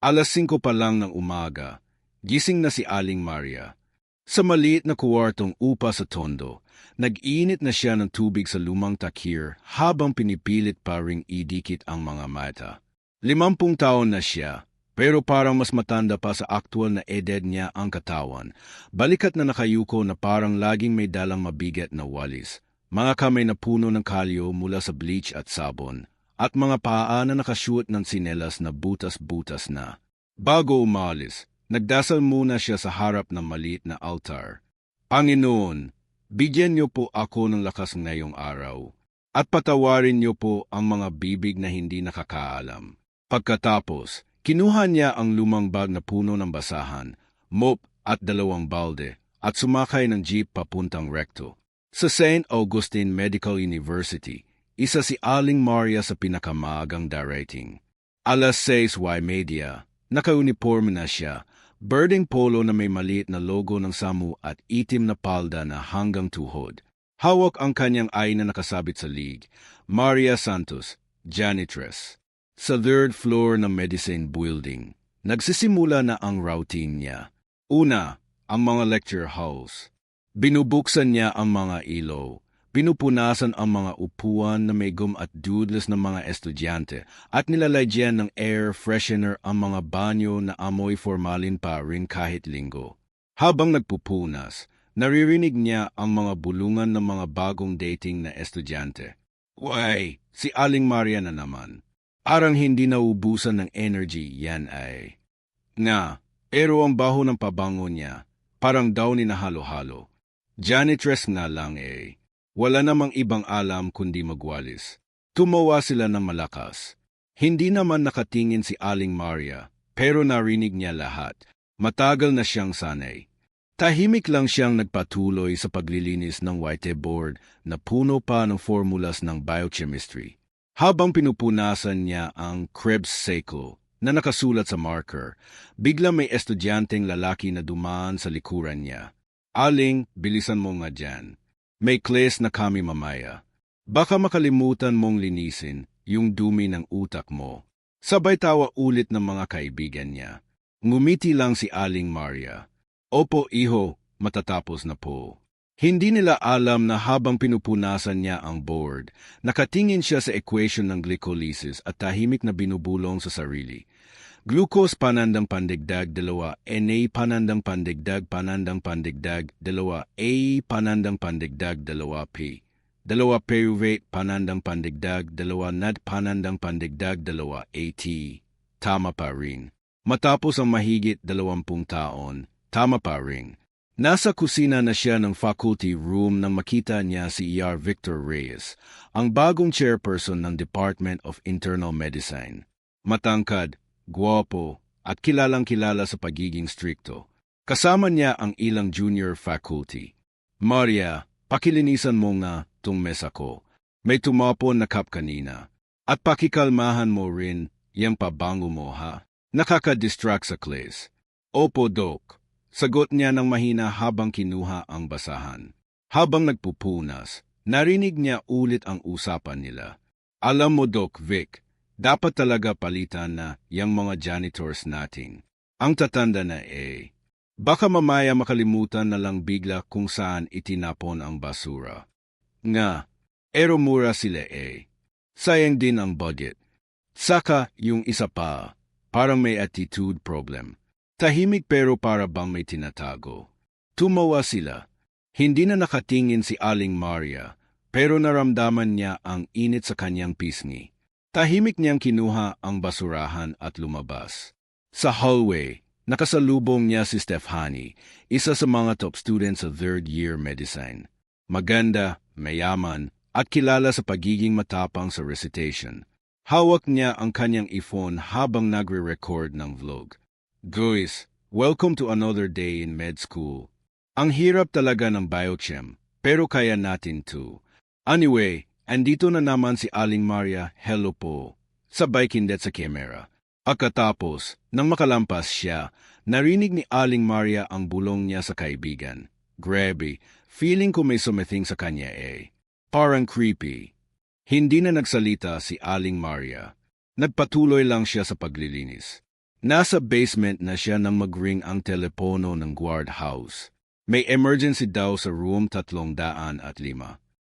5 pa lang ng umaga, gising na si Aling Maria. Sa maliit na kuwartong upa sa Tondo, nag-init na siya ng tubig sa lumang takir habang pinipilit pa ring idikit ang mga mata. 50 taon na siya, pero parang mas matanda pa sa aktual na edad niya ang katawan. Balikat na nakayuko na parang laging may dalang mabigat na walis. Mga kamay na puno ng kalyo mula sa bleach at sabon. At mga paa na nakashoot ng sinelas na butas-butas na. Bago umalis, nagdasal muna siya sa harap ng maliit na altar. Panginoon, bigyan niyo po ako ng lakas ngayong araw. At patawarin niyo po ang mga bibig na hindi nakakaalam. Pagkatapos, kinuha niya ang lumang bag na puno ng basahan, mop at 2 balde, at sumakay ng jeep papuntang Recto. Sa St. Augustine Medical University, isa si Aling Maria sa pinakamaagang darating. 6:30, naka-uniforme na siya, birding polo na may maliit na logo ng SAMU at itim na palda na hanggang tuhod. Hawak ang kanyang ay na nakasabit sa leeg. Maria Santos, janitress. Sa 3rd floor ng Medicine Building, nagsisimula na ang routine niya. Una, ang mga lecture halls. Binubuksan niya ang mga ilaw. Pinupunasan ang mga upuan na may gum at doodles ng mga estudyante at nilalagyan ng air freshener ang mga banyo na amoy formalin pa rin kahit linggo. Habang nagpupunas, naririnig niya ang mga bulungan ng mga bagong dating na estudyante. Uy, si Aling Maria na naman. Parang hindi naubusan ng energy yan ay. Pero ang baho ng pabango niya, parang daw ninahalo-halo. Janitress nga lang eh. Wala namang ibang alam kundi magwalis. Tumawa sila ng malakas. Hindi naman nakatingin si Aling Maria, pero narinig niya lahat. Matagal na siyang sanay. Tahimik lang siyang nagpatuloy sa paglilinis ng whiteboard na puno pa ng formulas ng biochemistry. Habang pinupunasan niya ang Krebs cycle na nakasulat sa marker, bigla may estudyanteng lalaki na dumaan sa likuran niya. Aling, bilisan mo nga dyan. May class na kami mamaya. Baka makalimutan mong linisin yung dumi ng utak mo. Sabay tawa ulit ng mga kaibigan niya. Ngumiti lang si Aling Maria. Opo, iho, matatapos na po. Hindi nila alam na habang pinupunasan niya ang board, nakatingin siya sa equation ng glycolysis at tahimik na binubulong sa sarili. Glucose panandang pandigdag 2, Na panandang pandigdag 2, A panandang pandigdag 2P. 2 pyruvate panandang pandigdag 2, NAD panandang pandigdag 2, AT. Tama pa rin. Matapos ang mahigit 20 taon, tama pa rin. Nasa kusina na siya ng faculty room nang makita niya si E.R. Victor Reyes, ang bagong chairperson ng Department of Internal Medicine. Matangkad, guwapo, at kilalang-kilala sa pagiging strikto. Kasama niya ang ilang junior faculty. Maria, pakilinisan mo nga tong mesa ko. May tumapon na cup kanina. At pakikalmahan mo rin yung pabango mo ha. Nakaka-distract sa class. Opo, Doc. Sagot niya ng mahina habang kinuha ang basahan. Habang nagpupunas, narinig niya ulit ang usapan nila. Alam mo, Doc Vic, dapat talaga palitan na yung mga janitors natin. Ang tatanda na eh. Baka mamaya makalimutan na lang bigla kung saan itinapon ang basura. Pero mura sila eh. Sayang din ang budget. Saka yung isa pa, parang may attitude problem. Tahimik pero para bang may tinatago. Tumawa sila. Hindi na nakatingin si Aling Maria, pero naramdaman niya ang init sa kanyang pisngi. Tahimik niyang kinuha ang basurahan at lumabas. Sa hallway, nakasalubong niya si Stephanie, isa sa mga top students sa 3rd year medicine. Maganda, mayaman, at kilala sa pagiging matapang sa recitation. Hawak niya ang kanyang iPhone habang nagre-record ng vlog. Guys, welcome to another day in med school. Ang hirap talaga ng biochem, pero kaya natin to. Anyway, andito na naman si Aling Maria, hello po. Sabay kindet sa camera. Pagkatapos, nang makalampas siya, narinig ni Aling Maria ang bulong niya sa kaibigan. Grabe, feeling ko may something sa kanya eh. Parang creepy. Hindi na nagsalita si Aling Maria. Nagpatuloy lang siya sa paglilinis. Nasa basement na siya nang mag-ring ang telepono ng guardhouse. May emergency daw sa room 305.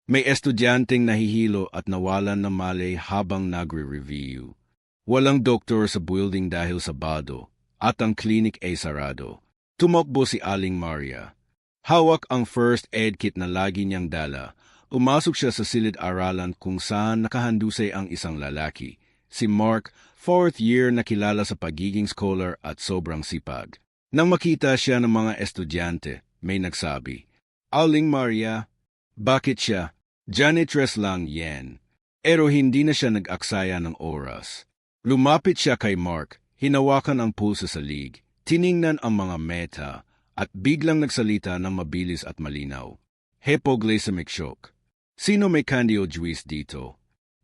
May estudyanteng nahihilo at nawalan ng malay habang nagre-review. Walang doktor sa building dahil Sabado, at ang clinic ay sarado. Tumakbo si Aling Maria. Hawak ang first aid kit na lagi niyang dala. Umasok siya sa silid-aralan kung saan nakahandusay ang isang lalaki. Si Mark, 4th year na kilala sa pagiging scholar at sobrang sipag. Nang makita siya ng mga estudyante, may nagsabi, "Aling Maria, bakit siya? Janitress lang yan." Pero hindi na siya nag-aksaya ng oras. Lumapit siya kay Mark, hinawakan ang pulso sa league, tiningnan ang mga meta, at biglang nagsalita ng mabilis at malinaw. Hypoglycemic shock. Sino may candy o juice dito?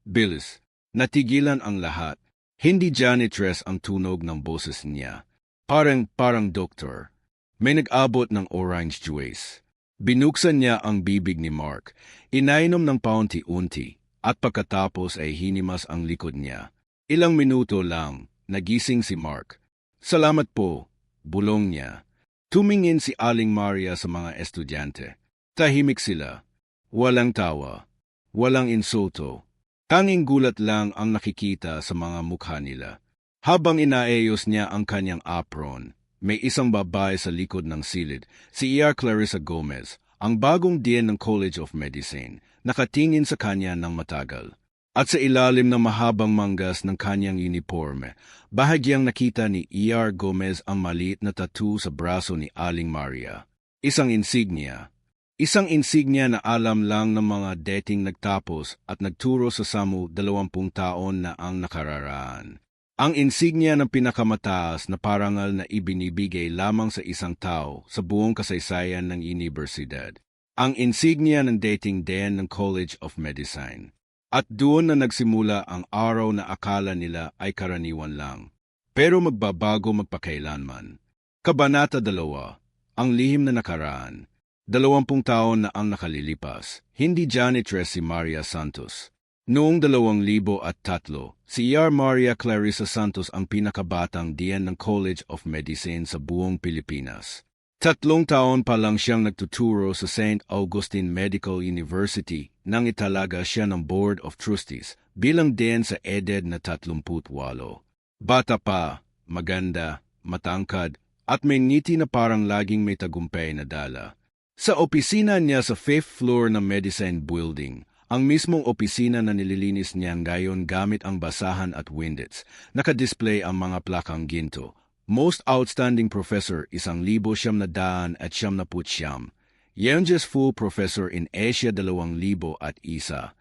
Bilis. Natigilan ang lahat. Hindi janitress ang tunog ng boses niya. Parang doktor. May nag-abot ng orange juice. Binuksan niya ang bibig ni Mark, inainom ng paunti-unti, at pagkatapos ay hinimas ang likod niya. Ilang minuto lang, nagising si Mark. "Salamat po," bulong niya. Tumingin si Aling Maria sa mga estudyante. Tahimik sila. Walang tawa. Walang insulto. Tanging gulat lang ang nakikita sa mga mukha nila. Habang inaayos niya ang kanyang apron, may isang babae sa likod ng silid, si Clarissa Gomez, ang bagong dean ng College of Medicine, nakatingin sa kanya ng matagal. At sa ilalim ng mahabang manggas ng kanyang uniforme, bahagyang nakita ni Gomez ang maliit na tattoo sa braso ni Aling Maria. Isang insignia. Isang insignia na alam lang ng mga dating nagtapos at nagturo sa SAMU 20 taon na ang nakararaan. Ang insignia ng pinakamataas na parangal na ibinibigay lamang sa isang tao sa buong kasaysayan ng unibersidad. Ang insignia ng dating dean ng College of Medicine. At doon na nagsimula ang araw na akala nila ay karaniwan lang. Pero magbabago magpakailanman. Kabanata 2. Ang lihim na nakaraan. 20 taon na ang nakalilipas. Hindi janitress si Maria Santos. Noong 2003, si Maria Clarissa Santos ang pinakabatang dean ng College of Medicine sa buong Pilipinas. 3 taon pa lang siyang nagtuturo sa St. Augustine Medical University nang italaga siya ng Board of Trustees bilang dean sa edad na 38. Bata pa, maganda, matangkad, at may ngiti na parang laging may tagumpay na dala. Sa opisina niya sa 5th floor ng Medicine Building, ang mismong opisina na nililinis niya ngayon gamit ang basahan at Windex, nakadisplay ang mga plakang ginto. Most Outstanding Professor 1,900 at 79. Youngest Full Professor in Asia 2001.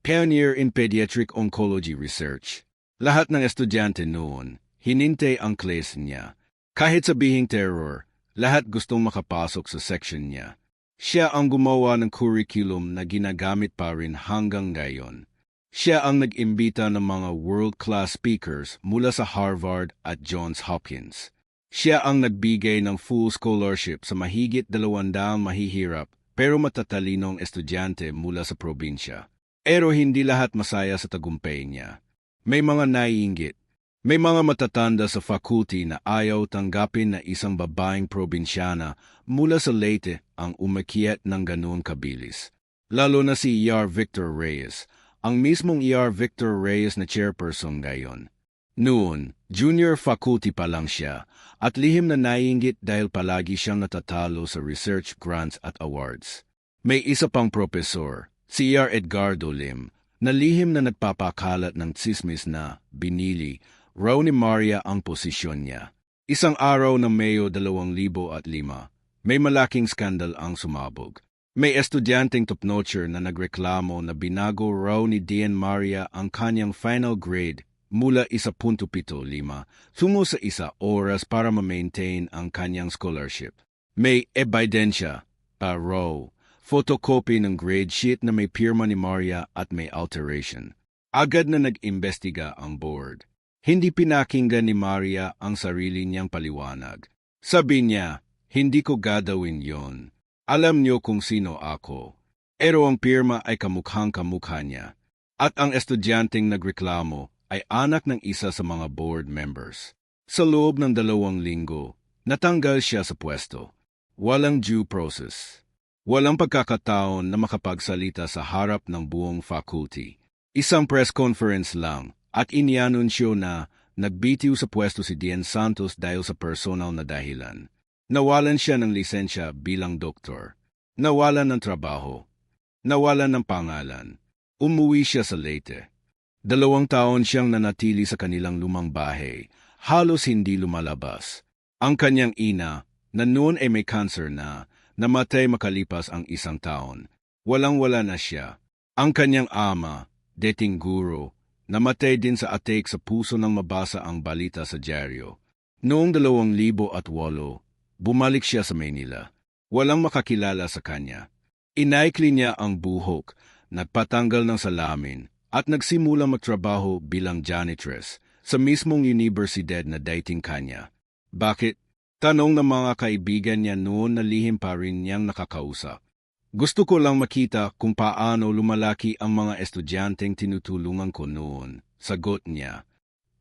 Pioneer in Pediatric Oncology Research. Lahat ng estudyante noon, hinintay ang class niya. Kahit sabihing terror, lahat gustong makapasok sa section niya. Siya ang gumawa ng curriculum na ginagamit pa rin hanggang ngayon. Siya ang nag-imbita ng mga world-class speakers mula sa Harvard at Johns Hopkins. Siya ang nagbigay ng full scholarship sa mahigit 200 mahihirap pero matatalinong estudyante mula sa probinsya. Pero hindi lahat masaya sa tagumpay niya. May mga naiinggit. May mga matatanda sa faculty na ayaw tanggapin na isang babaeng probinsyana mula sa Leyte ang umakyat ng ganoon kabilis. Lalo na si Victor Reyes, ang mismong Victor Reyes na chairperson ngayon. Noon, junior faculty pa lang siya at lihim na naiinggit dahil palagi siyang natatalo sa research grants at awards. May isa pang propesor, si Edgardo Lim, na lihim na nagpapakalat ng tsismis na binili raw ni Maria ang posisyon niya. Isang araw ng Mayo 2005, may malaking skandal ang sumabog. May estudyanteng top-notcher na nagreklamo na binago raw ni Dean Maria ang kanyang final grade mula 1.75 tungo sa 1 oras para ma-maintain ang kanyang scholarship. May ebidensya pa raw, photocopy ng grade sheet na may pirma ni Maria at may alteration. Agad na nag-imbestiga ang board. Hindi pinakinggan ni Maria ang sarili niyang paliwanag. Sabi niya, "Hindi ko gagawin yon. Alam niyo kung sino ako." Pero ang pirma ay kamukhang-kamukha niya. At ang estudyanteng nagreklamo ay anak ng isa sa mga board members. Sa loob ng 2 linggo, natanggal siya sa pwesto. Walang due process. Walang pagkakataon na makapagsalita sa harap ng buong faculty. Isang press conference lang at inianunsyo na nagbitiw sa pwesto si Dean Santos dahil sa personal na dahilan. Nawalan siya ng lisensya bilang doktor. Nawalan ng trabaho. Nawalan ng pangalan. Umuwi siya sa Leyte. 2 taon siyang nanatili sa kanilang lumang bahay. Halos hindi lumalabas. Ang kanyang ina, na noon ay may cancer na, namatay makalipas ang 1 taon. Walang-wala na siya. Ang kanyang ama, dating guro, namatay din sa attack sa puso nang mabasa ang balita sa dyaryo. Noong 2008, bumalik siya sa Maynila. Walang makakilala sa kanya. Inaikli niya ang buhok, nagpatanggal ng salamin, at nagsimula magtrabaho bilang janitress sa mismong universidad na dating kanya. Bakit? Tanong ng mga kaibigan niya noon na lihim pa rin niyang nakakausap. Gusto ko lang makita kung paano lumalaki ang mga estudyanteng tinutulungan ko noon, sagot niya.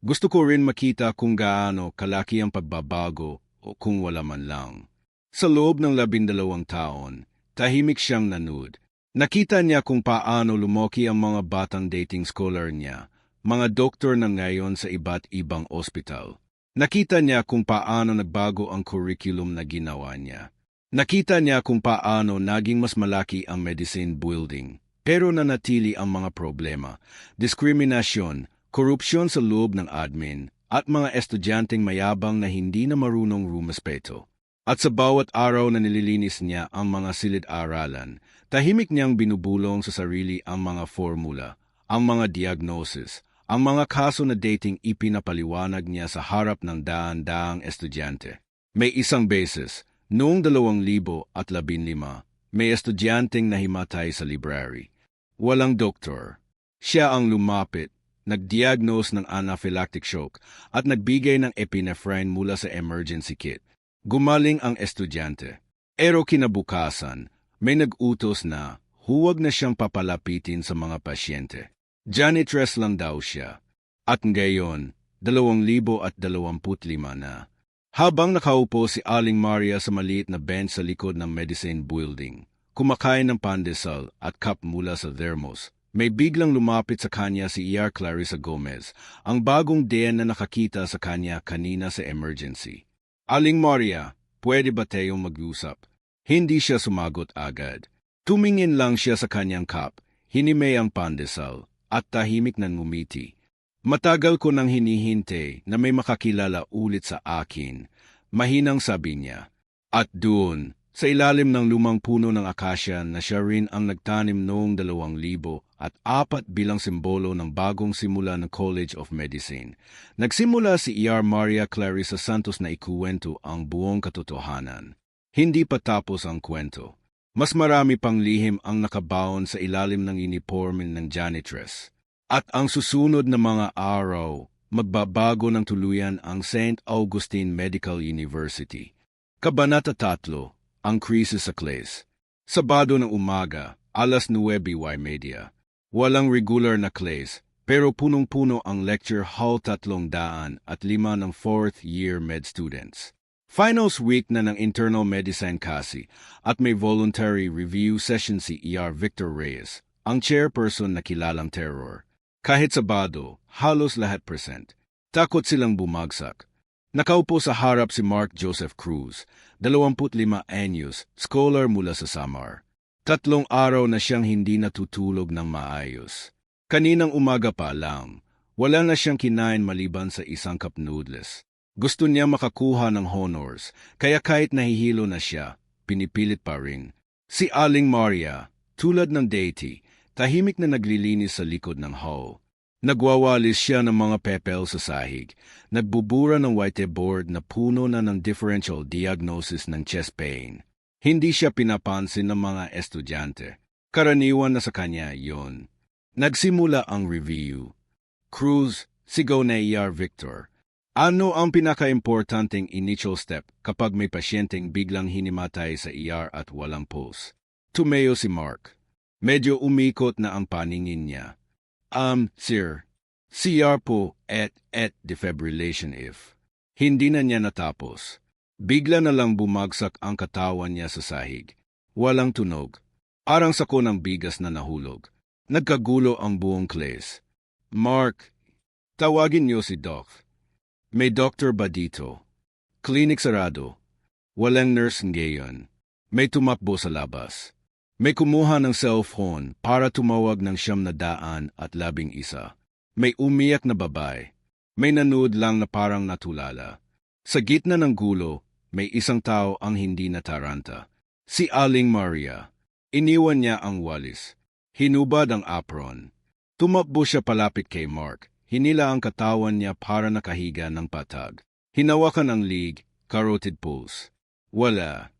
Gusto ko rin makita kung gaano kalaki ang pagbabago o kung wala man lang. Sa loob ng 12 taon, tahimik siyang nanood. Nakita niya kung paano lumaki ang mga batang dating scholar niya, mga doktor na ngayon sa iba't ibang ospital. Nakita niya kung paano nagbago ang curriculum na ginawa niya. Nakita niya kung paano naging mas malaki ang medicine building, pero nanatili ang mga problema, diskriminasyon, korupsyon sa loob ng admin, at mga estudyanteng mayabang na hindi na marunong rumispeto. At sa bawat araw na nililinis niya ang mga silid-aralan, tahimik niyang binubulong sa sarili ang mga formula, ang mga diagnosis, ang mga kaso na dating ipinapaliwanag niya sa harap ng daan-daang estudyante. May isang beses, noong 2015, may estudyanteng nahimatay sa library. Walang doktor. Siya ang lumapit, nag-diagnose ng anaphylactic shock at nagbigay ng epinephrine mula sa emergency kit. Gumaling ang estudyante. Pero kinabukasan, may nag-utos na huwag na siyang papalapitin sa mga pasyente. Janitress lang daw siya. At ngayon, 2025 na. Habang nakaupo si Aling Maria sa maliit na bench sa likod ng medicine building, kumakain ng pandesal at cup mula sa thermos, may biglang lumapit sa kanya si E.R. Clarissa Gomez, ang bagong DN na nakakita sa kanya kanina sa emergency. Aling Maria, pwede ba tayong mag-usap? Hindi siya sumagot agad. Tumingin lang siya sa kanyang cup, hinimay ang pandesal, at tahimik na ngumiti. Matagal ko nang hinihintay na may makakilala ulit sa akin, mahinang sabi niya. At doon, sa ilalim ng lumang puno ng akasya na siya rin ang nagtanim noong 2004 bilang simbolo ng bagong simula ng College of Medicine, nagsimula si E.R. Maria Clarissa Santos na ikuwento ang buong katotohanan. Hindi pa tapos ang kwento. Mas marami pang lihim ang nakabaon sa ilalim ng uniforme ng janitress. At ang susunod na mga araw, magbabago ng tuluyan ang St. Augustine Medical University. Kabanata 3, ang krisis sa class. Sabado ng umaga, alas 9:00 media. Walang regular na class, pero punong-puno ang lecture hall 305 ng 4th year med students. Finals week na ng internal medicine kasi at may voluntary review session si E.R. Victor Reyes, ang chairperson na kilalang terror. Kahit Sabado, halos lahat present. Takot silang bumagsak. Nakaupo sa harap si Mark Joseph Cruz, 25 anyos, scholar mula sa Samar. 3 araw na siyang hindi natutulog ng maayos. Kaninang umaga pa lang, wala na siyang kinain maliban sa isang cup noodles. Gusto niya makakuha ng honors, kaya kahit nahihilo na siya, pinipilit pa rin. Si Aling Maria, tulad ng deity, tahimik na naglilinis sa likod ng hall. Nagwawalis siya ng mga pepel sa sahig, nagbubura ng whiteboard na puno na ng differential diagnosis ng chest pain. Hindi siya pinapansin ng mga estudyante. Karaniwan na sa kanya yon. Nagsimula ang review. Cruz, sigaw na E.R. Victor. Ano ang pinaka-importanting initial step kapag may pasyenteng biglang hinimatay sa ER at walang pulse? Tumeo si Mark. Medyo umikot na ang paningin niya. Sir, CR po at defibrillation if. Hindi na niya natapos. Bigla na lang bumagsak ang katawan niya sa sahig. Walang tunog. Parang sako ng bigas na nahulog. Nagkagulo ang buong class. Mark, tawagin niyo si Doc. May doktor ba dito? Klinik sarado. Walang nurse ngayon. May tumakbo sa labas. May kumuha ng cellphone para tumawag ng 911. May umiyak na babae. May nanood lang na parang natulala. Sa gitna ng gulo, may isang tao ang hindi nataranta. Si Aling Maria. Iniwan niya ang walis. Hinubad ang apron. Tumakbo siya palapit kay Mark. Hinila ang katawan niya para nakahiga ng patag. Hinawakan ang lig, carotid pulse. Wala.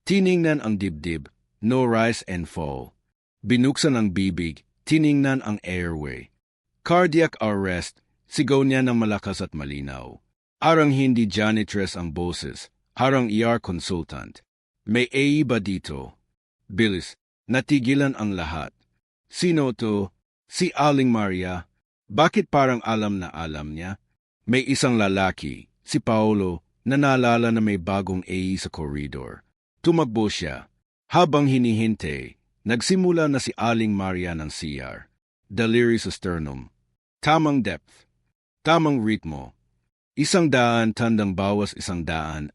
Tiningnan ang dibdib, no rise and fall. Binuksan ang bibig, tiningnan ang airway. Cardiac arrest. Sigaw niya ng malakas at malinaw. Arang hindi janitress ang boses, harang ER consultant. May AE ba dito? Bilis, natigilan ang lahat. Sino to? Si Aling Maria. Bakit parang alam na alam niya? May isang lalaki, si Paolo, na naalala na may bagong AE sa koridor. Tumakbo siya. Habang hinihintay, nagsimula na si Aling Maria ng CR. Daliri sa sternum. Tamang depth. Tamang ritmo. 100 tandang bawas 120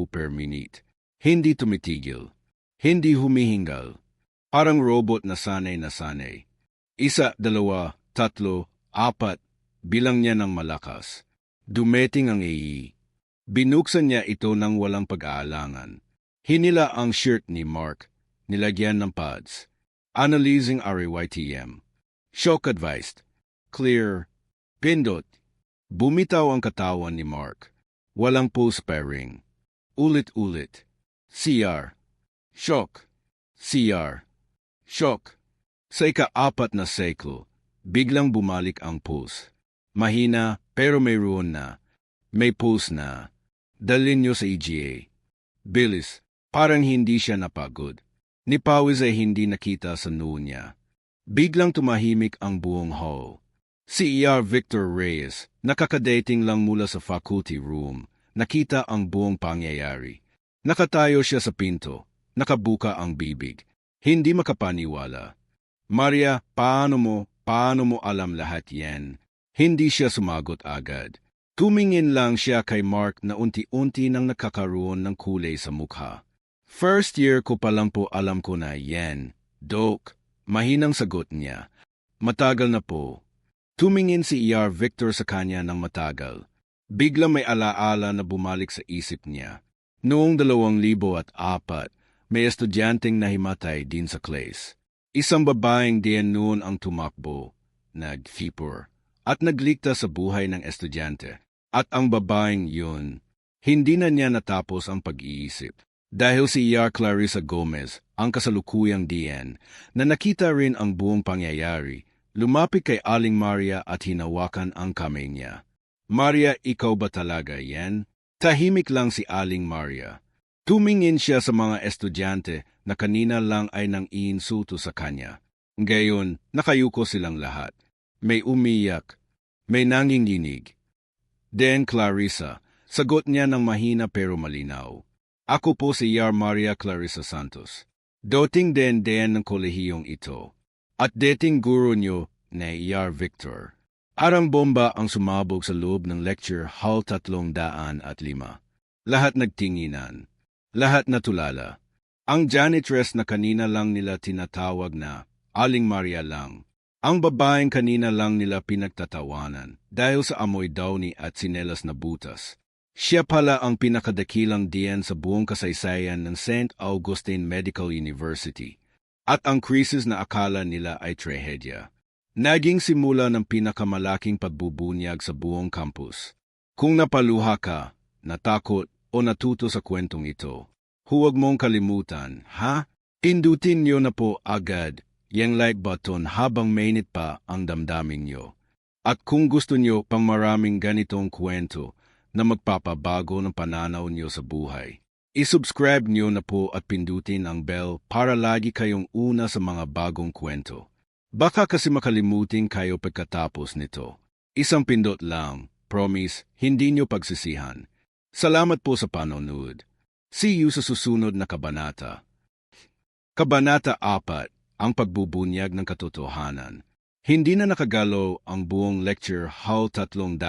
per minute. Hindi tumitigil. Hindi humihingal. Parang robot na sanay na sanay. 1, 2, 3, 4. Bilang niya ng malakas. Dumating ang AE. Binuksan niya ito ng walang pag-aalangan. Hinila ang shirt ni Mark. Nilagyan ng pads. Analyzing RAYTM. Shock advised. Clear. Pindot. Bumitaw ang katawan ni Mark. Walang pulse pairing. Ulit-ulit. CR. Shock. CR. Shock. Sa ika-4 na cycle, biglang bumalik ang pulse. Mahina pero mayroon na. May pulse na. Dalhin niyo sa EGA. Bilis. Parang hindi siya napagod. Ni Pawis ay hindi nakita sa noo niya. Biglang tumahimik ang buong hall. Si ER Victor Reyes, nakakadating lang mula sa faculty room, nakita ang buong pangyayari. Nakatayo siya sa pinto, nakabuka ang bibig. Hindi makapaniwala. Maria, paano mo alam lahat yan? Hindi siya sumagot agad. Tumingin lang siya kay Mark na unti-unti nang nakakaroon ng kulay sa mukha. First year ko pa lang po alam ko na yan. Doc, mahinang sagot niya. Matagal na po. Tumingin si ER Victor sa kanya ng matagal. Bigla may alaala na bumalik sa isip niya. Noong 2004, may estudyanteng nahimatay din sa class. Isang babaeng diyan noon ang tumakbo, nag-fever, at nagligtas sa buhay ng estudyante. At ang babaeng yun, hindi na niya natapos ang pag-iisip. Dahil si ER Clarissa Gomez, ang kasalukuyang DN, na nakita rin ang buong pangyayari, lumapit kay Aling Maria at hinawakan ang kamay niya. Maria, ikaw ba talaga yan? Tahimik lang si Aling Maria. Tumingin siya sa mga estudyante na kanina lang ay nang iinsulto sa kanya. Ngayon, nakayuko silang lahat. May umiyak. May nanginginig. Den Clarissa, sagot niya ng mahina pero malinaw. Ako po si ER Maria Clarissa Santos. Doting den ng kolehiyong ito. At dating guro nyo na ER Victor. Arang bomba ang sumabog sa loob ng lecture hall 305. Lahat nagtinginan. Lahat natulala. Ang janitress na kanina lang nila tinatawag na Aling Maria lang. Ang babaeng kanina lang nila pinagtatawanan dahil sa amoy downy at sinelas na butas. Siya pala ang pinakadakilang DN sa buong kasaysayan ng St. Augustine Medical University. At ang krisis na akala nila ay trahedya. Naging simula ng pinakamalaking pagbubunyag sa buong campus. Kung napaluha ka, natakot o natuto sa kwentong ito, huwag mong kalimutan, ha? Pindutin niyo na po agad yung like button habang mainit pa ang damdamin niyo. At kung gusto niyo pang maraming ganitong kwento na magpapabago ng pananaw niyo sa buhay, i-subscribe niyo na po at pindutin ang bell para lagi kayong una sa mga bagong kwento. Baka kasi makalimutin kayo pagkatapos nito. Isang pindot lang, Promise, hindi nyo pagsisihan. Salamat po sa panonood. See you sa susunod na kabanata. Kabanata 4, ang pagbubunyag ng katotohanan. Hindi na nakagalaw ang buong lecture hall 305.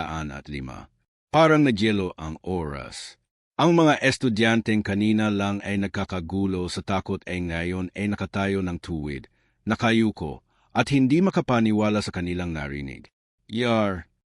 Parang nagyelo ang oras. Ang mga estudyanteng kanina lang ay nagkakagulo sa takot ay ngayon ay nakatayo ng tuwid, nakayuko, at hindi makapaniwala sa kanilang narinig.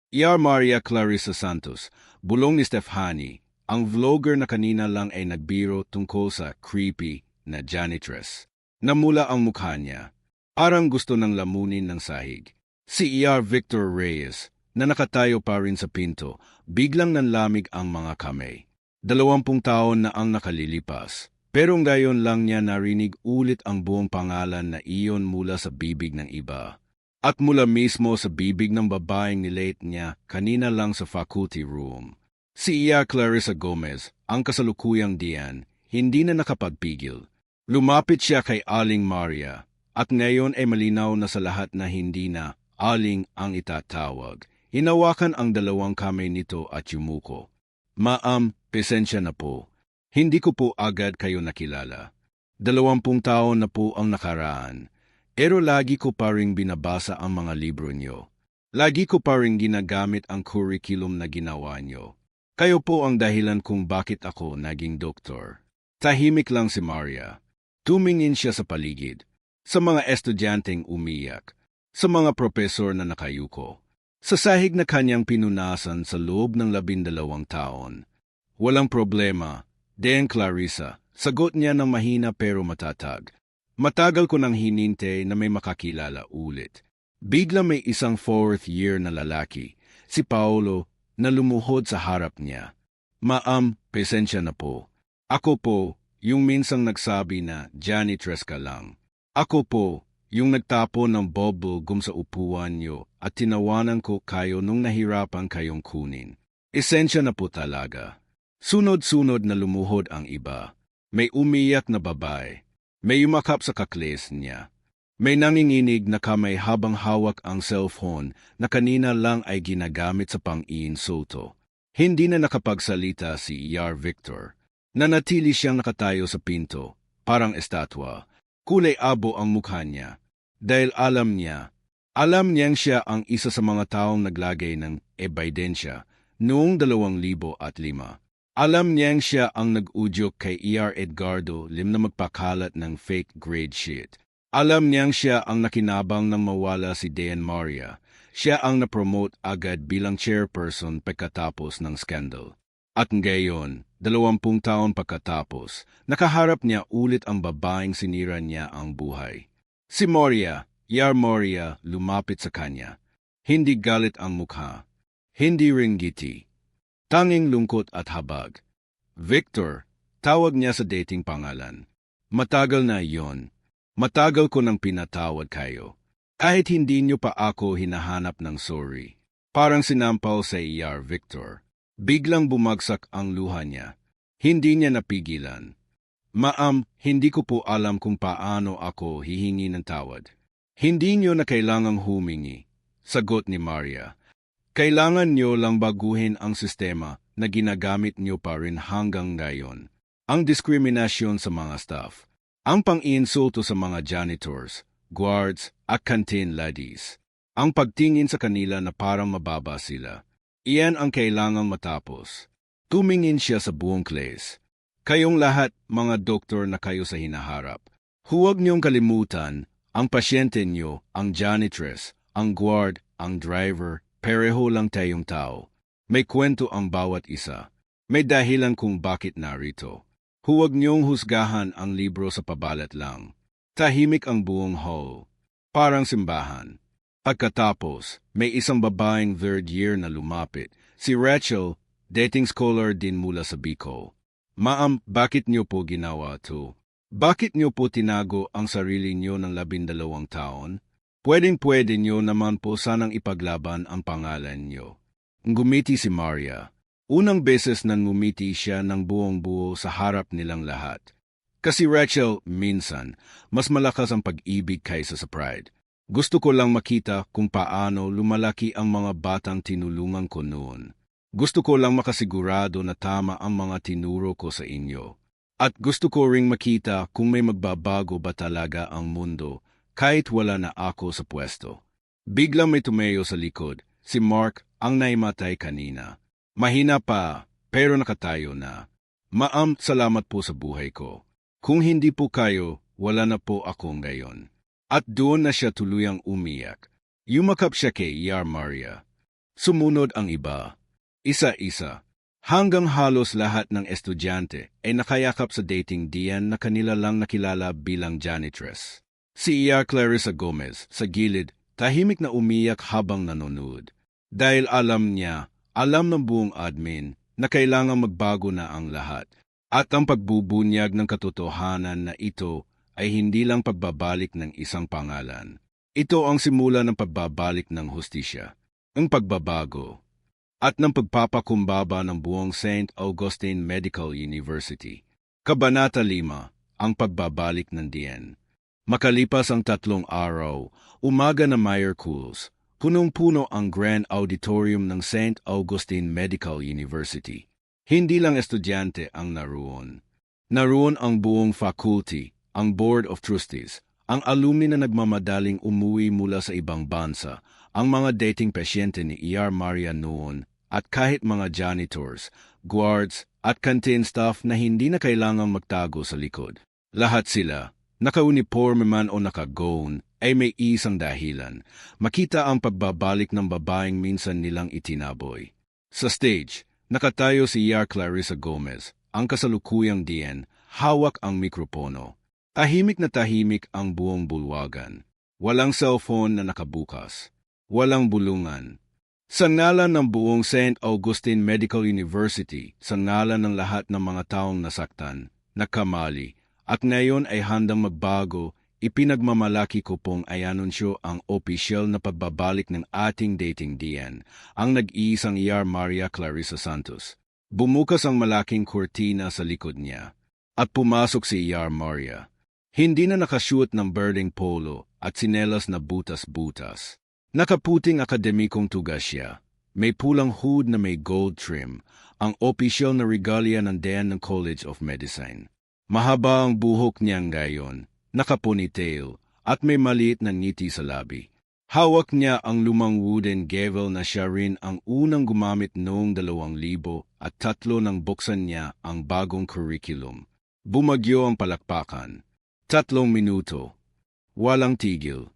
Yar Maria Clarissa Santos, bulong ni Stephanie, ang vlogger na kanina lang ay nagbiro tungkol sa creepy na janitress. Namula ang mukha niya. Parang gusto ng lamunin ng sahig. Si Victor Reyes, na nakatayo pa rin sa pinto, biglang nanlamig ang mga kamay. 20 taon na ang nakalilipas, pero ngayon lang niya narinig ulit ang buong pangalan na iyon mula sa bibig ng iba. At mula mismo sa bibig ng babaeng nilate niya kanina lang sa faculty room. Si Clarissa Gomez, ang kasalukuyang diyan, hindi na nakapagpigil. Lumapit siya kay Aling Maria, at ngayon ay malinaw na sa lahat na hindi na Aling ang itatawag. Hinawakan ang dalawang kamay nito at yumuko. Ma'am, pasensya na po. Hindi ko po agad kayo nakilala. 20 taon na po ang nakaraan. Pero lagi ko pa ring binabasa ang mga libro nyo. Lagi ko pa ring ginagamit ang curriculum na ginawa nyo. Kayo po ang dahilan kung bakit ako naging doktor. Tahimik lang si Maria. Tumingin siya sa paligid. Sa mga estudyanteng umiyak. Sa mga propesor na nakayuko. Sa sahig na kanyang pinunasan sa loob ng 12 taon. Walang problema, Den Clarissa, sagot niya ng mahina pero matatag. Matagal ko nang hininte na may makakilala ulit. Bigla may isang 4th year na lalaki, si Paolo, na lumuhod sa harap niya. Ma'am, pasensya na po. Ako po, yung minsang nagsabi na janitress ka lang. Ako po, yung nagtapon ng bubble gum sa upuan niyo at tinawanan ko kayo nung nahirapan kayong kunin. Esensya na po talaga. Sunod-sunod na lumuhod ang iba. May umiyak na babae. May yumakap sa kakles niya. May nanginginig na kamay habang hawak ang cellphone na kanina lang ay ginagamit sa pang-iinsulto. Hindi na nakapagsalita si Victor. Nanatili siyang nakatayo sa pinto, parang estatwa. Kulay abo ang mukha niya. Dahil alam niyang siya ang isa sa mga taong naglagay ng ebidensya noong 2005. Alam niyang siya ang nag-udyok kay Edgardo Lim na magpakalat ng fake grade sheet. Alam niyang siya ang nakinabang nang mawala si Dean Maria. Siya ang napromote agad bilang chairperson pagkatapos ng scandal. At ngayon, 20 taon pagkatapos, nakaharap niya ulit ang babaeng sinira niya ang buhay. Si Maria, lumapit sa kanya. Hindi galit ang mukha. Hindi ring ngiti. Tanging lungkot at habag. Victor, tawag niya sa dating pangalan. Matagal na iyon. Matagal ko nang pinatawad kayo. Kahit hindi niyo pa ako hinahanap ng sorry. Parang sinampaw sa Victor. Biglang bumagsak ang luha niya. Hindi niya napigilan. Ma'am, hindi ko po alam kung paano ako hihingi ng tawad. Hindi niyo na kailangang humingi. Sagot ni Maria. Kailangan niyo lang baguhin ang sistema na ginagamit niyo pa rin hanggang ngayon. Ang diskriminasyon sa mga staff. Ang pang-iinsulto sa mga janitors, guards, at canteen ladies. Ang pagtingin sa kanila na parang mababa sila. Iyan ang kailangang matapos. Tumingin siya sa buong class. Kayong lahat, mga doktor na kayo sa hinaharap. Huwag niyong kalimutan, ang pasyente niyo, ang janitress, ang guard, ang driver, pareho lang tayong tao. May kwento ang bawat isa. May dahilan kung bakit narito. Huwag niyong husgahan ang libro sa pabalat lang. Tahimik ang buong hall. Parang simbahan. Pagkatapos, may isang babaeng 3rd year na lumapit. Si Rachel, dating scholar din mula sa Bicol. Ma'am, bakit niyo po ginawa to? Bakit niyo po tinago ang sarili niyo ng 12 taon? Pwedeng-pwede niyo naman po sanang ipaglaban ang pangalan niyo. Ngumiti si Maria. Unang beses nang ngumiti siya ng buong-buo sa harap nilang lahat. Kasi Rachel, minsan, mas malakas ang pag-ibig kaysa sa pride. Gusto ko lang makita kung paano lumalaki ang mga batang tinulungan ko noon. Gusto ko lang makasigurado na tama ang mga tinuro ko sa inyo. At gusto ko ring makita kung may magbabago ba talaga ang mundo kahit wala na ako sa pwesto. Biglang may tumayo sa likod, si Mark ang naimatay kanina. Mahina pa, pero nakatayo na. Ma'am, salamat po sa buhay ko. Kung hindi po kayo, wala na po ako ngayon. At doon na siya tuluyang umiyak. Yumakap siya kay Yar Maria. Sumunod ang iba. Isa-isa. Hanggang halos lahat ng estudyante ay nakayakap sa dating diyan na kanila lang nakilala bilang janitress. Si Clarissa Gomez, sa gilid, tahimik na umiyak habang nanonood. Dahil alam ng buong admin na kailangang magbago na ang lahat. At ang pagbubunyag ng katotohanan na ito ay hindi lang pagbabalik ng isang pangalan. Ito ang simula ng pagbabalik ng hustisya, ang pagbabago, at ng pagpapakumbaba ng buong St. Augustine Medical University. Kabanata 5, ang pagbabalik ng DN. Makalipas ang 3 araw, umaga na Miyerkules, punong-puno ang Grand Auditorium ng St. Augustine Medical University. Hindi lang estudyante ang naroon. Naroon ang buong faculty, ang Board of Trustees, ang alumni na nagmamadaling umuwi mula sa ibang bansa, ang mga dating pasyente ni Yar Maria noon, at kahit mga janitors, guards, at canteen staff na hindi na kailangang magtago sa likod. Lahat sila, naka-uniforme man o naka-gown, ay may isang dahilan. Makita ang pagbabalik ng babaeng minsan nilang itinaboy. Sa stage, nakatayo si Yar Clarissa Gomez, ang kasalukuyang DN, hawak ang mikropono. Tahimik na tahimik ang buong bulwagan. Walang cellphone na nakabukas. Walang bulungan. Sa ngalan ng buong St. Augustine Medical University, sa ngalan ng lahat ng mga taong nasaktan, nakamali, at ngayon ay handang magbago, ipinagmamalaki ko pong ayanunsyo ang opisyal na pagbabalik ng ating dating DN, ang nag-iisang Yar Maria Clarissa Santos. Bumukas ang malaking kurtina sa likod niya, at pumasok si Yar Maria. Hindi na nakashoot ng birding polo at sinelas na butas-butas. Nakaputing akademikong tugas siya. May pulang hood na may gold trim, ang opisyal na regalia ng Dean ng College of Medicine. Mahaba ang buhok niya ngayon, nakaponytail, at may maliit na ngiti sa labi. Hawak niya ang lumang wooden gavel na siya rin ang unang gumamit noong 2003 nang buksan niya ang bagong curriculum. Bumagyo ang palakpakan. 3 minuto. Walang tigil.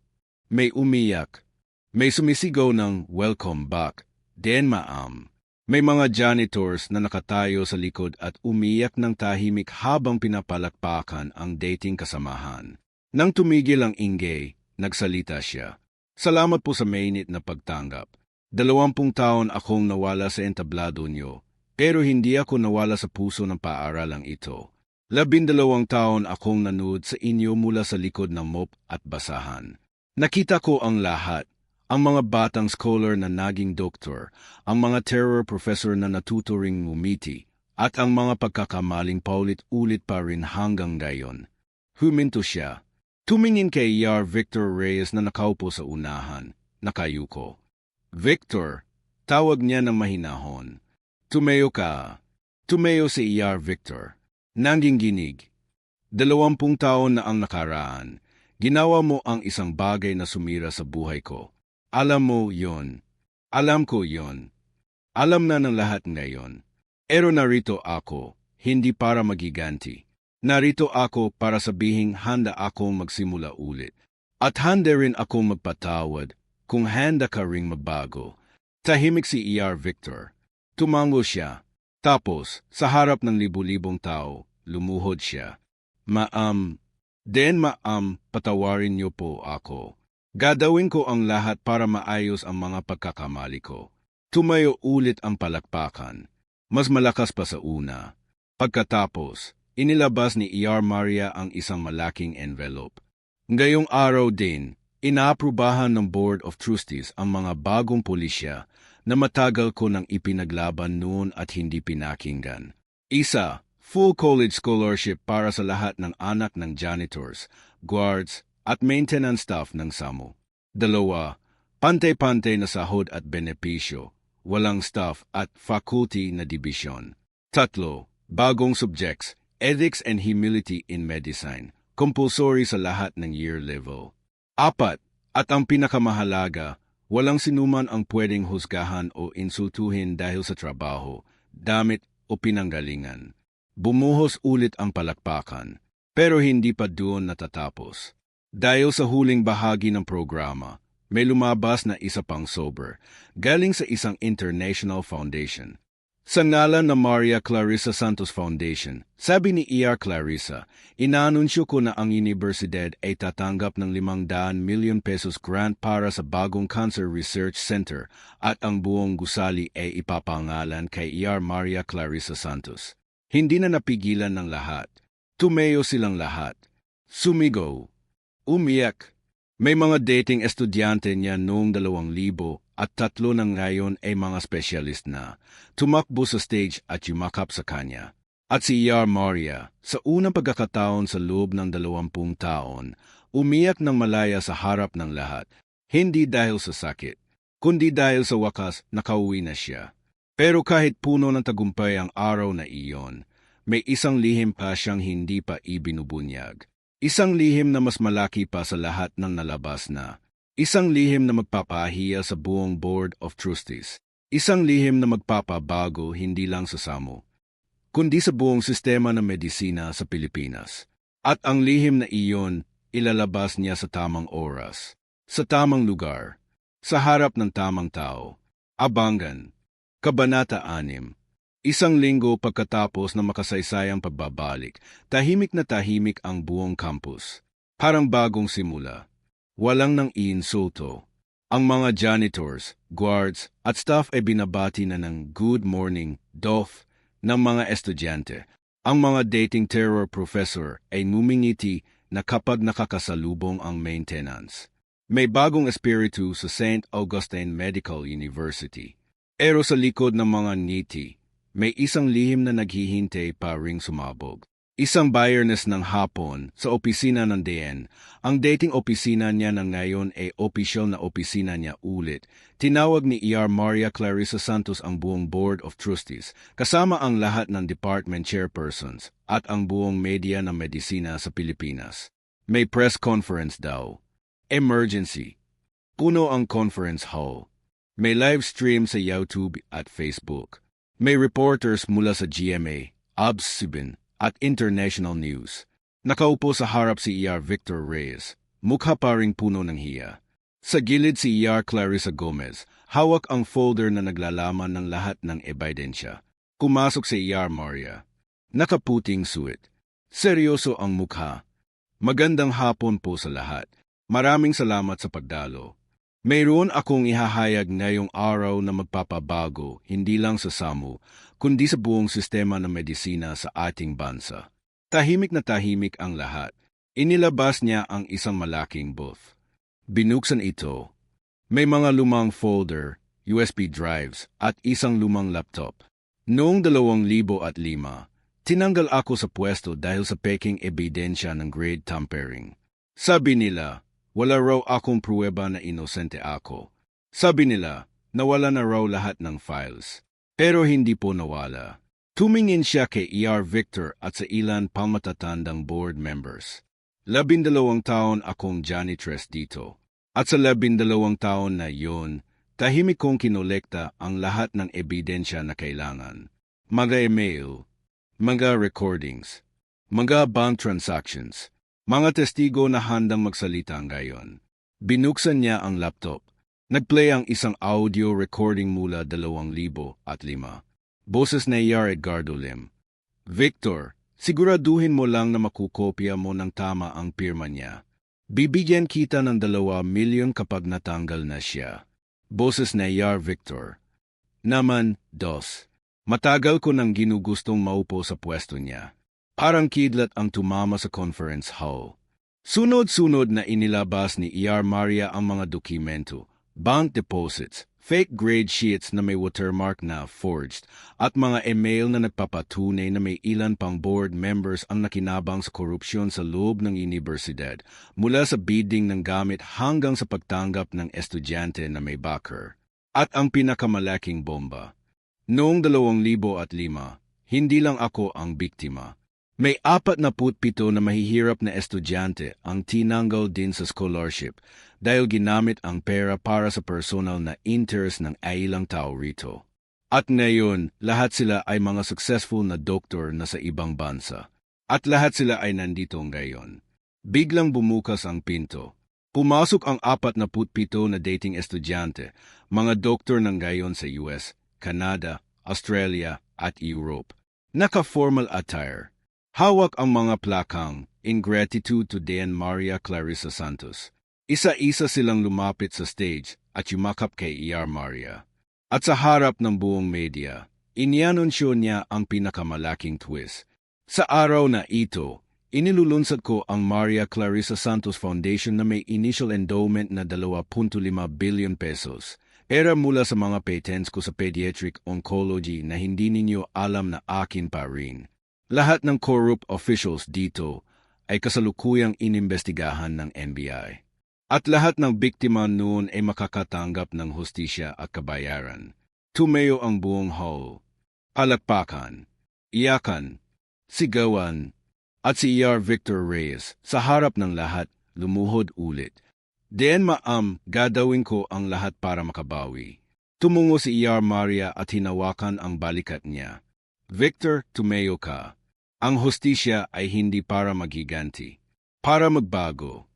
May umiyak. May sumisigaw ng welcome back, then ma'am. May mga janitors na nakatayo sa likod at umiyak ng tahimik habang pinapalakpakan ang dating kasamahan. Nang tumigil ang ingay, nagsalita siya. Salamat po sa mainit na pagtanggap. 20 taon akong nawala sa entablado niyo, pero hindi ako nawala sa puso ng paaralang ito. 12 taon akong nanood sa inyo mula sa likod ng mop at basahan. Nakita ko ang lahat. Ang mga batang scholar na naging doktor, ang mga terror professor na natuturing ngumiti, at ang mga pagkakamaling paulit-ulit pa rin hanggang ngayon. Huminto siya. Tumingin kay Yar Victor Reyes na nakaupo sa unahan, nakayuko. Victor, tawag niya ng mahinahon. Tumayo ka. Tumayo si Yar Victor. Nangginginig. 20 taon na ang nakaraan. Ginawa mo ang isang bagay na sumira sa buhay ko. Alam mo yon. Alam ko yon. Alam na ng lahat ngayon. Pero narito ako, hindi para magiganti. Narito ako para sabihing handa akong magsimula ulit. At handa rin akong magpatawad kung handa ka ring magbago. Tahimik si Yar Victor. Tumango siya. Tapos, sa harap ng libu-libong tao, lumuhod siya. Ma'am, patawarin niyo po ako. Gagawin ko ang lahat para maayos ang mga pagkakamali ko. Tumayo ulit ang palakpakan. Mas malakas pa sa una. Pagkatapos, inilabas ni Yar Maria ang isang malaking envelope. Ngayong araw din, inaaprubahan ng Board of Trustees ang mga bagong pulisya na matagal ko nang ipinaglaban noon at hindi pinakinggan. Isa, full college scholarship para sa lahat ng anak ng janitors, guards, at maintenance staff ng SAMU. 2, pantay-pantay na sahod at benepisyo. walang staff at faculty na division. 3. Bagong subjects, ethics and humility in medicine, compulsory sa lahat ng year level. 4. At ang pinakamahalaga, walang sinuman ang pwedeng husgahan o insultuhin dahil sa trabaho, damit o pinanggalingan. Bumuhos ulit ang palakpakan, pero hindi pa doon natatapos. Dahil sa huling bahagi ng programa, may lumabas na isa pang sober, galing sa isang international foundation. Sa ngalan ng Maria Clarissa Santos Foundation, sabi ni E.R. Clarissa, inaanunsyo ko na ang universidad ay tatanggap ng 500 million pesos grant para sa bagong Cancer Research Center at ang buong gusali ay ipapangalan kay E.R. Maria Clarissa Santos. Hindi na napigilan ng lahat. Tumayo silang lahat. Sumigaw. Umiyak. May mga dating estudyante niya noong 2000 at 3 na ngayon ay mga specialist na. Tumakbo sa stage at yumakap sa kanya. At si E.R. Maria, sa unang pagkakataon sa loob ng 20 taon, umiyak ng malaya sa harap ng lahat. Hindi dahil sa sakit, kundi dahil sa wakas nakauwi na siya. Pero kahit puno ng tagumpay ang araw na iyon, may isang lihim pa siyang hindi pa ibinubunyag. Isang lihim na mas malaki pa sa lahat ng nalabas na. Isang lihim na magpapahiya sa buong Board of Trustees. Isang lihim na magpapabago hindi lang sa SAMU, kundi sa buong sistema ng medisina sa Pilipinas. At ang lihim na iyon, ilalabas niya sa tamang oras, sa tamang lugar, sa harap ng tamang tao. Abangan, Kabanata 6. Isang linggo pagkatapos ng makasaysayang pagbabalik, tahimik na tahimik ang buong campus. Parang bagong simula. Walang nang iinsulto. Ang mga janitors, guards, at staff ay binabati na ng good morning, Dof, ng mga estudyante. Ang mga dating terror professor ay ngumingiti na kapag nakakasalubong ang maintenance. May bagong espiritu sa St. Augustine Medical University. Pero sa likod ng mga ngiti, may isang lihim na naghihintay pa ring sumabog. Isang bayernes ng hapon sa opisina ng DN, ang dating opisina niya na ngayon ay opisyal na opisina niya ulit. Tinawag ni E.R. Maria Clarissa Santos ang buong Board of Trustees, kasama ang lahat ng department chairpersons at ang buong media ng medisina sa Pilipinas. May press conference daw. Emergency. Puno ang conference hall. May live stream sa YouTube at Facebook. May reporters mula sa GMA, ABS-CBN, at international news. Nakaupo sa harap si E.R. Victor Reyes, mukha pa ring puno ng hiya. Sa gilid si E.R. Clarissa Gomez, hawak ang folder na naglalaman ng lahat ng ebidensya. Pumasok si E.R. Maria. Nakaputing suit. Seryoso ang mukha. Magandang hapon po sa lahat. Maraming salamat sa pagdalo. Mayroon akong ihahayag ngayong araw na magpapabago hindi lang sa SAMU, kundi sa buong sistema ng medisina sa ating bansa. Tahimik na tahimik ang lahat. Inilabas niya ang isang malaking booth. Binuksan ito. May mga lumang folder, USB drives, at isang lumang laptop. Noong 2005, tinanggal ako sa pwesto dahil sa peking ebidensya ng grade tampering. Sabi nila, wala raw akong pruweba na inosente ako. Sabi nila, nawala na raw lahat ng files. Pero hindi po nawala. Tumingin siya kay E.R. Victor at sa ilan pang matatandang board members. 12 taon akong janitress dito. At sa 12 taon na yon, tahimik kong kinolekta ang lahat ng ebidensya na kailangan. Mga email, mga recordings, mga bank transactions, mga testigo na handang magsalita ngayon. Binuksan niya ang laptop. Nagplay ang isang audio recording mula 2005. Boses ni E.R. Edgardo Lim. Victor, siguraduhin mo lang na makukopya mo ng tama ang pirma niya. Bibigyan kita ng 2 milyon kapag natanggal na siya. Boses ni E.R. Victor. Naman, dos. Matagal ko nang ginugustong maupo sa pwesto niya. Parang kidlat ang tumama sa conference hall. Sunod-sunod na inilabas ni E.R. Maria ang mga dokumento, bank deposits, fake grade sheets na may watermark na forged, at mga email na nagpapatunay na may ilan pang board members ang nakinabang sa korupsyon sa loob ng universidad, mula sa bidding ng gamit hanggang sa pagtanggap ng estudyante na may backer. At ang pinakamalaking bomba. Noong 2005, hindi lang ako ang biktima. May 47 na mahihirap na estudyante ang tinanggal din sa scholarship dahil ginamit ang pera para sa personal na interest ng ilang tao rito. At ngayon, lahat sila ay mga successful na doktor na sa ibang bansa. At lahat sila ay nandito ngayon. Biglang bumukas ang pinto. Pumasok ang 47 na dating estudyante, mga doktor ng ngayon sa US, Canada, Australia at Europe. Naka-formal attire. Hawak ang mga plakang In Gratitude to Dean Maria Clarissa Santos. Isa-isa silang lumapit sa stage at yumakap kay Maria. At sa harap ng buong media, inianunsyo niya ang pinakamalaking twist. Sa araw na ito, inilulunsad ko ang Maria Clarissa Santos Foundation na may initial endowment na 2.5 billion pesos. Pera mula sa mga patents ko sa pediatric oncology na hindi ninyo alam na akin pa rin. Lahat ng corrupt officials dito ay kasalukuyang inimbestigahan ng NBI. At lahat ng biktima noon ay makakatanggap ng hustisya at kabayaran. Tumayo ang buong hall. Palakpakan, iyakan, sigawan, at si Victor Reyes sa harap ng lahat lumuhod ulit. Then gagawin ko ang lahat para makabawi. Tumungo si Maria at hinawakan ang balikat niya. Victor, tumayo ka. Ang hustisya ay hindi para maghiganti, para magbago.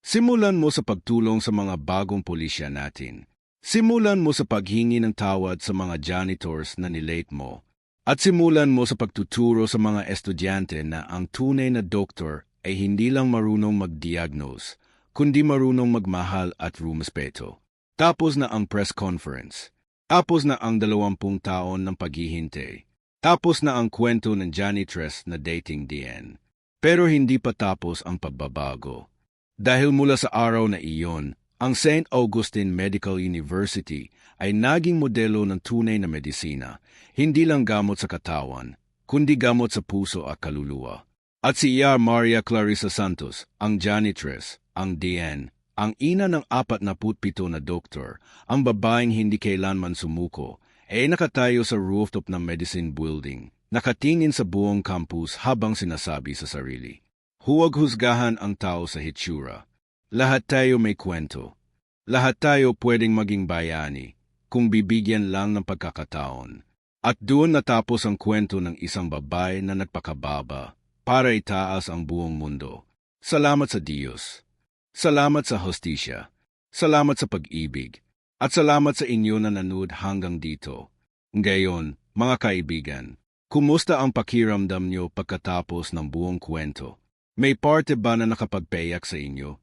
Simulan mo sa pagtulong sa mga bagong pulisya natin. Simulan mo sa paghingi ng tawad sa mga janitors na nilate mo. At simulan mo sa pagtuturo sa mga estudyante na ang tunay na doktor ay hindi lang marunong mag-diagnose, kundi marunong magmahal at rumispeto. Tapos na ang press conference. Tapos na ang 20 taon ng paghihintay. Tapos na ang kwento ng janitress na dating DN. Pero hindi pa tapos ang pagbabago. Dahil mula sa araw na iyon, ang St. Augustine Medical University ay naging modelo ng tunay na medisina, hindi lang gamot sa katawan, kundi gamot sa puso at kaluluwa. At si Maria Clarissa Santos, ang janitress, ang DN, ang ina ng 47 na doktor, ang babaeng hindi kailanman sumuko, ay nakatayo sa rooftop ng medicine building, nakatingin sa buong campus habang sinasabi sa sarili. Huwag husgahan ang tao sa hitsura. Lahat tayo may kwento. Lahat tayo pwedeng maging bayani kung bibigyan lang ng pagkakataon. At doon natapos ang kwento ng isang babae na nagpakababa para itaas ang buong mundo. Salamat sa Diyos. Salamat sa hostisya. Salamat sa pag-ibig. At salamat sa inyo na nanood hanggang dito. Ngayon, mga kaibigan, kumusta ang pakiramdam nyo pagkatapos ng buong kwento? May parte ba na nakapagpayak sa inyo?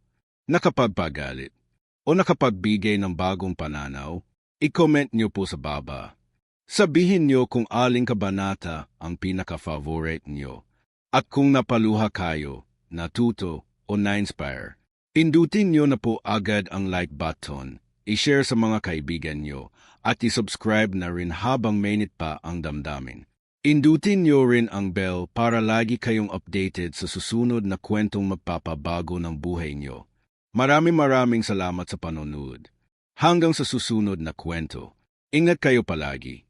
Nakapagpagalit? O nakapagbigay ng bagong pananaw? I-comment nyo po sa baba. Sabihin nyo kung aling kabanata ang pinaka-favorite nyo. At kung napaluha kayo, natuto o na-inspire, pindutin nyo na po agad ang like button, i-share sa mga kaibigan nyo, at i-subscribe na rin habang mainit pa ang damdamin. Indutin nyo rin ang bell para lagi kayong updated sa susunod na kwentong magpapabago ng buhay nyo. Maraming salamat sa panonood. Hanggang sa susunod na kwento. Ingat kayo palagi.